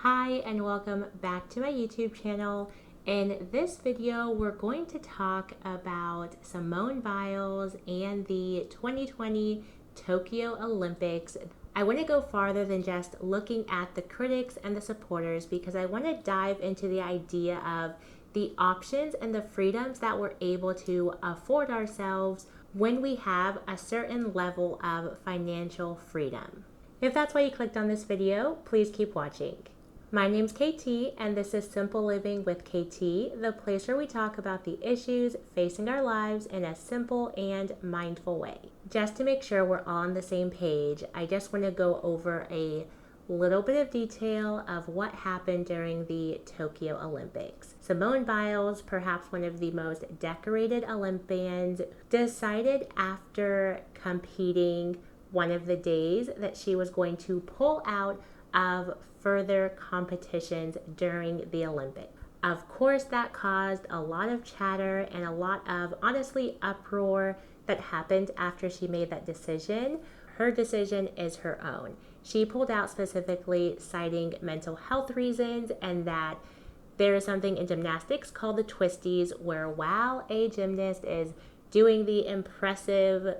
Hi and welcome back to my YouTube channel. In this video, we're going to talk about Simone Biles and the 2020 Tokyo Olympics. I want to go farther than just looking at the critics and the supporters because I want to dive into the idea of the options and the freedoms that we're able to afford ourselves when we have a certain level of financial freedom. If that's why you clicked on this video, please keep watching. My name's KT, and this is Simple Living with KT, the place where we talk about the issues facing our lives in a simple and mindful way. Just to make sure we're all on the same page, I just want to go over a little bit of detail of what happened during the Tokyo Olympics. Simone Biles, perhaps one of the most decorated Olympians, decided after competing one of the days that she was going to pull out of further competitions during the Olympics. Of course, that caused a lot of chatter and a lot of, honestly, uproar that happened after she made that decision. Her decision is her own. She pulled out specifically citing mental health reasons and that there is something in gymnastics called the twisties where while a gymnast is doing the impressive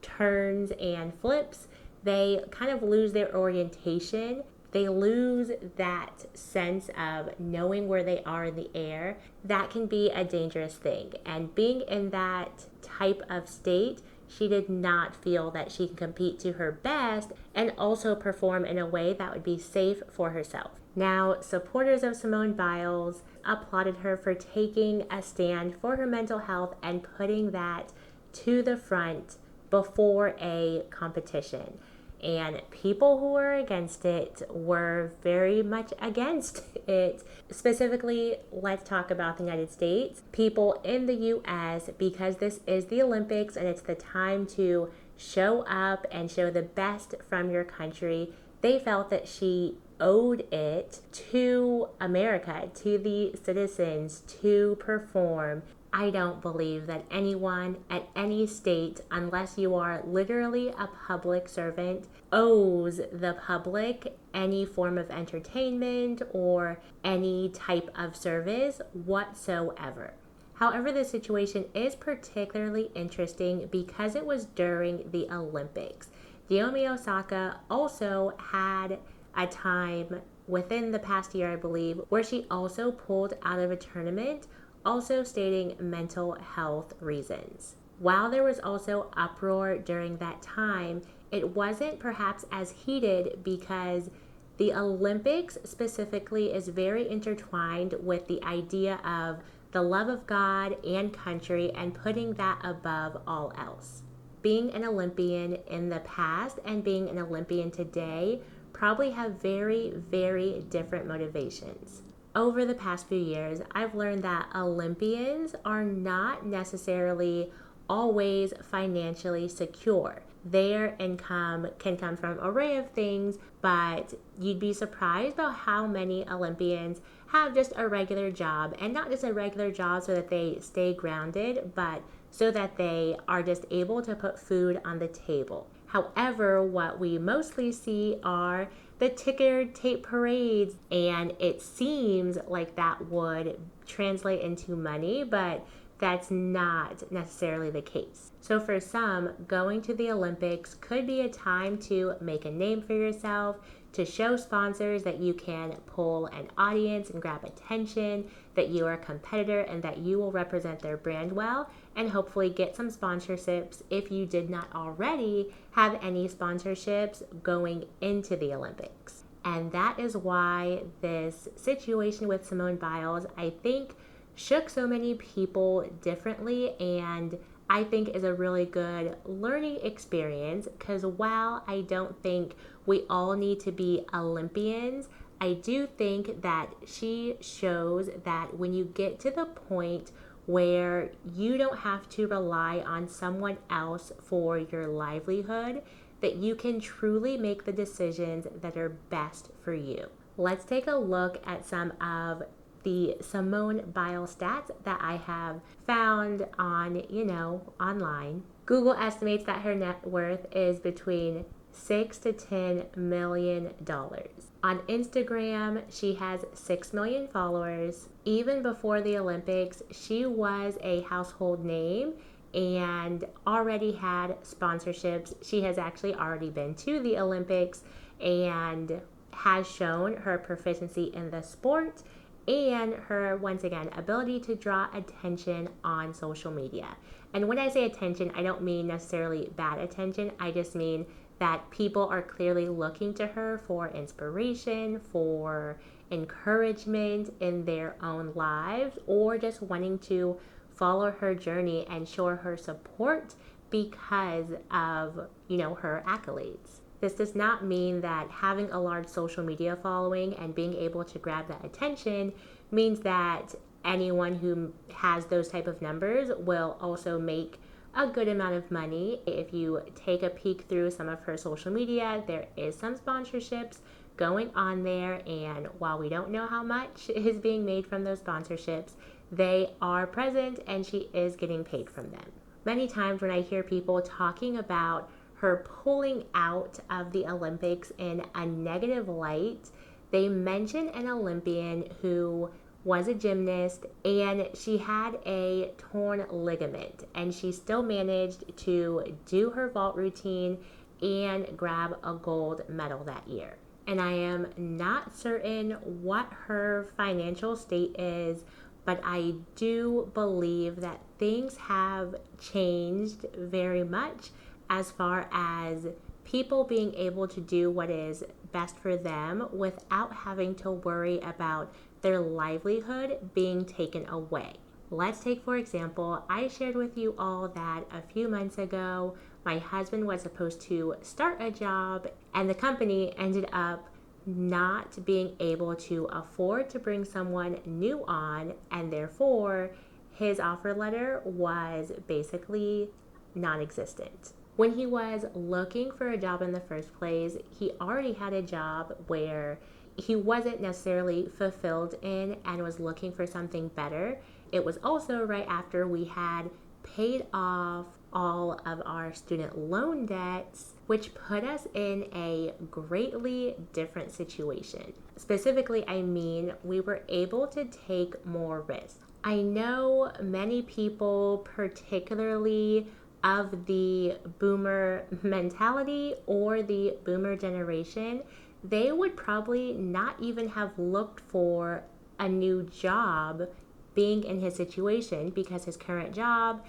turns and flips, they kind of lose their orientation. They lose that sense of knowing where they are in the air. That can be a dangerous thing. And being in that type of state, she did not feel that she can compete to her best and also perform in a way that would be safe for herself. Now, supporters of Simone Biles applauded her for taking a stand for her mental health and putting that to the front before a competition. And people who were against it were very much against it. Specifically, let's talk about the United States. People in the US, because this is the Olympics and it's the time to show up and show the best from your country, they felt that she owed it to America, to the citizens, to perform. I don't believe that anyone at any state, unless you are literally a public servant, owes the public any form of entertainment or any type of service whatsoever. However, the situation is particularly interesting because it was during the Olympics. Naomi Osaka also had a time within the past year, I believe, where she also pulled out of a tournament, also stating mental health reasons. While there was also uproar during that time, it wasn't perhaps as heated because the Olympics specifically is very intertwined with the idea of the love of God and country and putting that above all else. Being an Olympian in the past and being an Olympian today probably have very, very different motivations. Over the past few years, I've learned that Olympians are not necessarily always financially secure. Their income can come from an array of things, but you'd be surprised about how many Olympians have just a regular job, and not just a regular job so that they stay grounded, but so that they are just able to put food on the table. However, what we mostly see are the ticker tape parades, and it seems like that would translate into money, but that's not necessarily the case. So for some, going to the Olympics could be a time to make a name for yourself, to show sponsors that you can pull an audience and grab attention, that you are a competitor and that you will represent their brand well, and hopefully get some sponsorships if you did not already have any sponsorships going into the Olympics. And that is why this situation with Simone Biles, I think, shook so many people differently, and I think is a really good learning experience because while I don't think we all need to be Olympians, I do think that she shows that when you get to the point where you don't have to rely on someone else for your livelihood, that you can truly make the decisions that are best for you. Let's take a look at some of the Simone Biles stats that I have found on, online. Google estimates that her net worth is between $6 to $10 million. On Instagram, she has 6 million followers. Even before the Olympics, she was a household name and already had sponsorships. She has actually already been to the Olympics and has shown her proficiency in the sport and her, once again, ability to draw attention on social media. And when I say attention, I don't mean necessarily bad attention. I just mean that people are clearly looking to her for inspiration, for encouragement in their own lives, or just wanting to follow her journey and show her support because of, her accolades. This does not mean that having a large social media following and being able to grab that attention means that anyone who has those type of numbers will also make a good amount of money. If you take a peek through some of her social media, there is some sponsorships going on there, and while we don't know how much is being made from those sponsorships, they are present and she is getting paid from them. Many times when I hear people talking about her pulling out of the Olympics in a negative light, they mention an Olympian who was a gymnast and she had a torn ligament, and she still managed to do her vault routine and grab a gold medal that year. And I am not certain what her financial state is, but I do believe that things have changed very much as far as people being able to do what is best for them without having to worry about their livelihood being taken away. Let's take, for example, I shared with you all that a few months ago, my husband was supposed to start a job and the company ended up not being able to afford to bring someone new on, and therefore his offer letter was basically non-existent. When he was looking for a job in the first place, he already had a job where he wasn't necessarily fulfilled in and was looking for something better. It was also right after we had paid off all of our student loan debts, which put us in a greatly different situation. Specifically, I mean, we were able to take more risks. I know many people, particularly of the boomer mentality or the boomer generation, they would probably not even have looked for a new job being in his situation because his current job,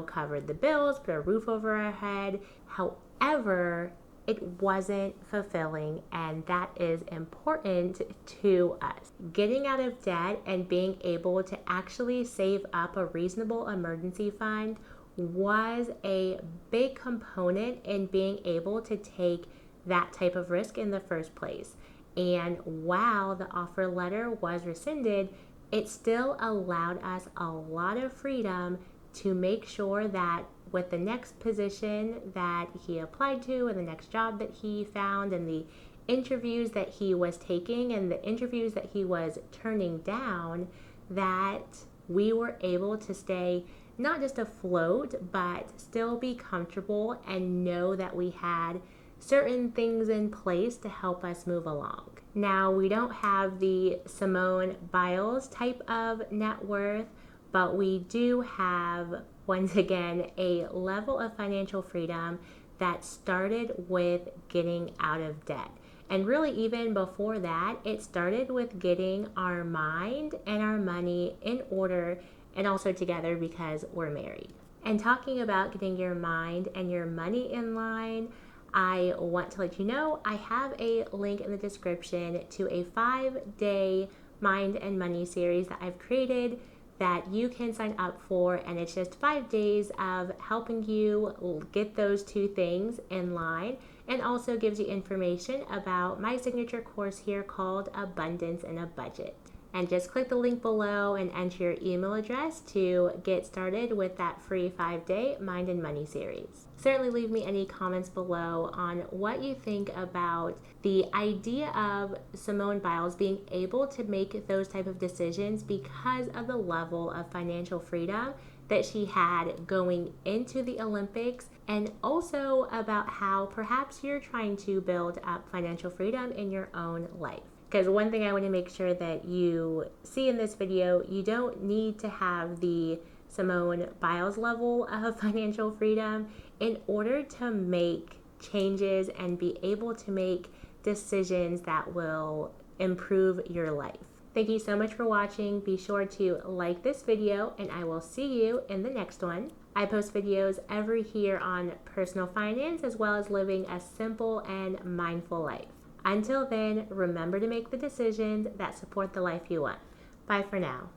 covered the bills, put a roof over our head. However, it wasn't fulfilling, and that is important to us. Getting out of debt and being able to actually save up a reasonable emergency fund was a big component in being able to take that type of risk in the first place. And while the offer letter was rescinded, it still allowed us a lot of freedom to make sure that with the next position that he applied to and the next job that he found and the interviews that he was taking and the interviews that he was turning down, that we were able to stay not just afloat, but still be comfortable and know that we had certain things in place to help us move along. Now, we don't have the Simone Biles type of net worth, but we do have, once again, a level of financial freedom that started with getting out of debt. And really, even before that, it started with getting our mind and our money in order and also together because we're married. And talking about getting your mind and your money in line, I want to let you know I have a link in the description to a 5-day mind and money series that I've created that you can sign up for, and it's just 5 days of helping you get those two things in line, and also gives you information about my signature course here called Abundance in a Budget. And just click the link below and enter your email address to get started with that free 5-day Mind and Money series. Certainly leave me any comments below on what you think about the idea of Simone Biles being able to make those type of decisions because of the level of financial freedom that she had going into the Olympics and also about how perhaps you're trying to build up financial freedom in your own life. Because one thing I want to make sure that you see in this video, you don't need to have the Simone Biles level of financial freedom in order to make changes and be able to make decisions that will improve your life. Thank you so much for watching. Be sure to like this video, and I will see you in the next one. I post videos every year on personal finance as well as living a simple and mindful life. Until then, remember to make the decisions that support the life you want. Bye for now.